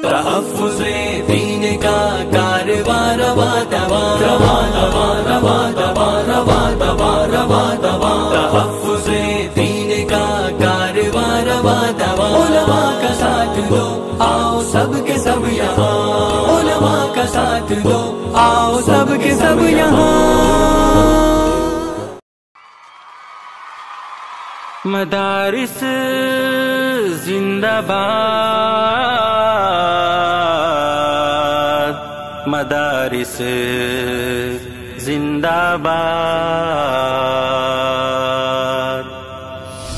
تحفظ دین کا کارواں رواں رواں رواں رواں رواں رواں رواں رواں رواں رواں تحفظ دین کا کارواں رواں رواں علماء کا ساتھ دو آؤ سب کے سب یہاں علماء کا ساتھ دو آؤ سب کے سب یہاں مدارس زندہ باد مدارس زندہ باد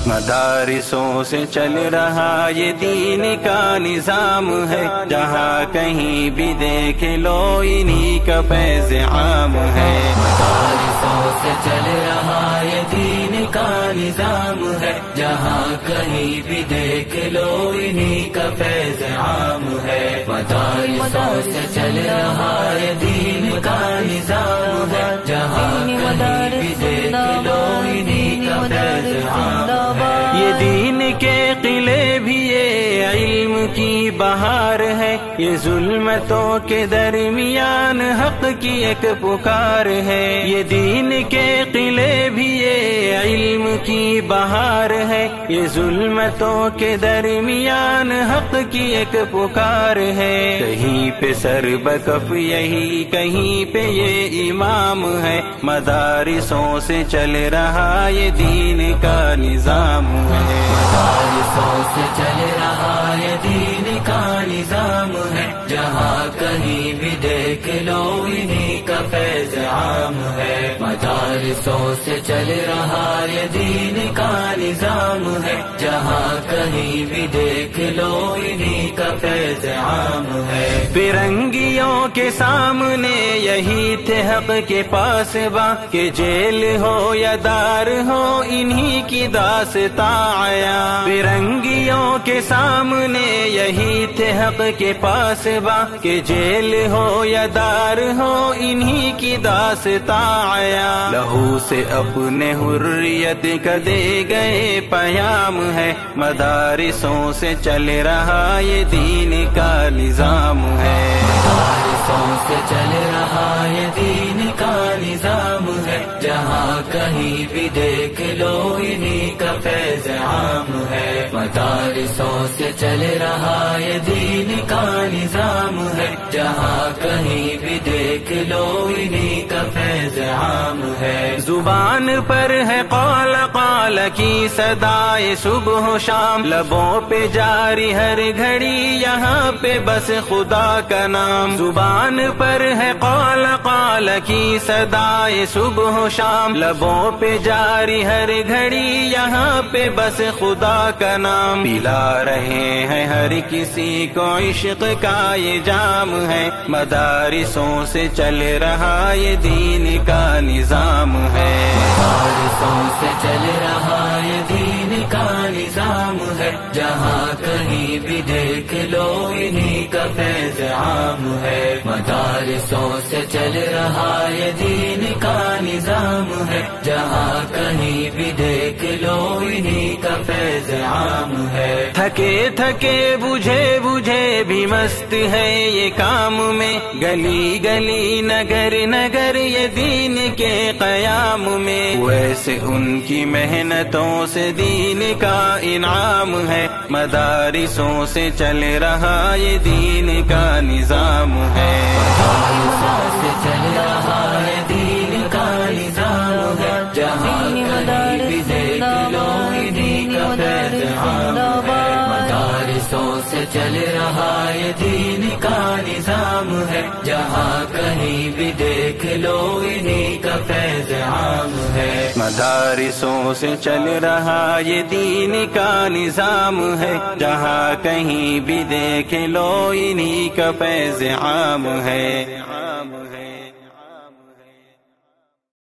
مدارسوں سے چل رہا یہ دین کا نظام ہے جہاں کہیں بھی دیکھ لو انہی کا فیض عام ہے مدارسوں سے چل رہا یہ دین کا نظام ہے جہاں کہیں بھی دیکھ لو انہی کا فیض عام ہے مدارسوں سے چل رہا یہ دین کا نظام ہے جہاں کہیں بھی دیکھ لو انہی کا فیض عام ہے یہ دین کے قلعے بھی یہ علم کی بہار ہے یہ ظلمتوں کے درمیان حق کی ایک پکار ہے یہ دین کے قلعے بھی یہ علم کی بہار ہے یہ ظلمتوں کے درمیان حق کی ایک پکار ہے کہیں پہ سر بکف یہی کہیں پہ یہ امام ہے مدارسوں سے چل رہا یہ دین کا نظام ہے مدارسوں سے چل رہا یہ دین کا نظام ہے جہاں کہیں بھی دیکھ لو انہی کا فیض عام ہے مدارسوں سے چل رہا یہ دین کا نظام ہے جہاں کہیں بھی دیکھ لو انہی کا فیض عام ہے فرنگیوں کے سامنے یہی تھے حق کے پاس با کہ جیل ہو یا دار ہو انہی کی داستاں آیا فرنگیوں کے سامنے یہی تھے حق کے پاس با کہ جیل ہو یا دار ہو انہی کی داستاں آیا لہو سے اپنے حریت کا دے گئے پیام ہے مدارسوں سے چل رہا یہ دین کا نظام ہے مدارسوں سے چل رہا یہ دین کا نظام ہے جہاں کہیں بھی دیکھ لو انہی کا فیض عام ہے مدارسوں سے چل رہا یہ دین کا نظام ہے جہاں کہیں بھی دیکھ لو انہی کا فیض عام ہے زبان پر ہے قال قال کی صدائے صبح و شام لبوں پہ جاری ہر گھڑی یہاں پہ بس خدا کا نام زبان پر ہے قال قال کی صدائے صبح و شام لبوں پہ جاری ہر گھڑی یہاں پہ بس خدا کا نام پلا رہے ہیں ہر کسی کو عشق کا یہ جام ہے مدارسوں سے چل رہا یہ دین کا نظام ہے مدارسوں سے چل رہا یہ دین کا نظام ہے جہاں کہیں بھی دیکھ لو انہی کا فیض عام ہے مدارسوں سے چل رہا یہ دین کا نظام ہے جہاں کہیں بھی دیکھ لو انہی کا فیض عام ہے تھکے تھکے بجھے بجھے بھی مست ہے یہ کام میں گلی گلی نگر نگر یہ دین کے قیام میں ویسے ان کی محنتوں سے دین کا انعام ہے مدارسوں سے چل رہا یہ دین کا نظام ہے مدارسوں سے چل رہا یہ دین کا نظام ہے جہاں کہیں بھی دیکھ لو انہی کا فیض عام ہے مدارسوں سے چل رہا یہ دین کا نظام ہے جہاں کہیں بھی دیکھ لو انہی کا فیض عام ہے مدارسوں سے چل رہا یہ دین کا نظام ہے جہاں کہیں بھی دیکھ لو انہی کا فیض عام ہے